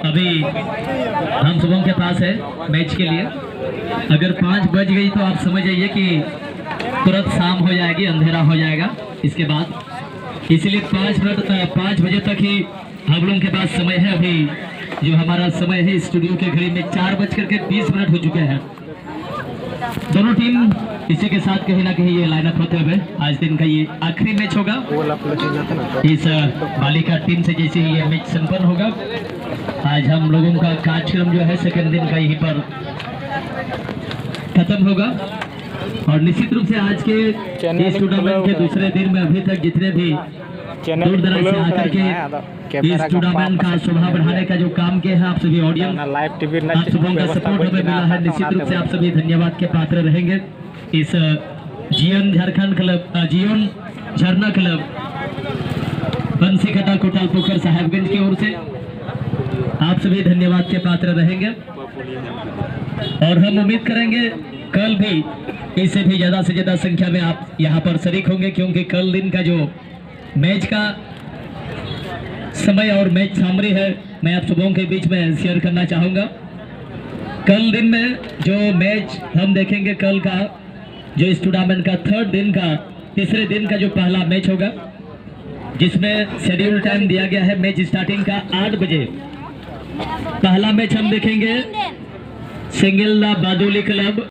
अभी हम सुबह के पास है मैच के लिए। अगर 5 बज गई तो आप समझ जाइए कि तुरंत शाम हो जाएगी, अंधेरा हो जाएगा इसके बाद। इसलिए 5 बजे तक ही हम लोगों के पास समय है। अभी जो हमारा समय है स्टूडियो के घड़ी में 4:20 हो चुके हैं। दोनों टीम इसी के साथ कहीं ना कहीं ये लाइनअप होते हुए आज दिन का ये आखिरी मैच होगा। इस बालिका टीम से जैसे ही ये मैच संपन्न होगा, आज हम लोगों का कार्यक्रम जो है सेकंड दिन का यहीं पर खत्म होगा। और निश्चित रूप से आज के इस टूर्नामेंट के दूसरे दिन में अभी तक जितने भी दूर दराज से आकर के इस टूर्नामेंट का शोभा बढ़ाने का जो काम किया है, आप सभी ऑडियंस आप सबों का सपोर्ट हमें मिला है। निश्चित रूप से आप सभी धन्यवाद के पात्र रहेंगे। इस जीवन झारखंड क्लब, जीवन झरना क्लब बंसीकटा कोटाल पोखर साहेबगंज की ओर से आप सभी धन्यवाद के पात्र रहेंगे। और हम उम्मीद करेंगे कल भी इससे भी ज्यादा से ज्यादा संख्या में आप यहाँ पर शरीक होंगे, क्योंकि कल दिन का जो मैच का समय और मैच सामरी है मैं आप सबों के बीच में शेयर करना चाहूँगा। कल दिन में जो मैच हम देखेंगे, कल का जो इस टूर्नामेंट का थर्ड दिन का तीसरे दिन का जो पहला मैच होगा, जिसमें शेड्यूल टाइम दिया गया है मैच स्टार्टिंग का 8 बजे। पहला मैच हम देखेंगे सिंगेल्ला बादुली क्लब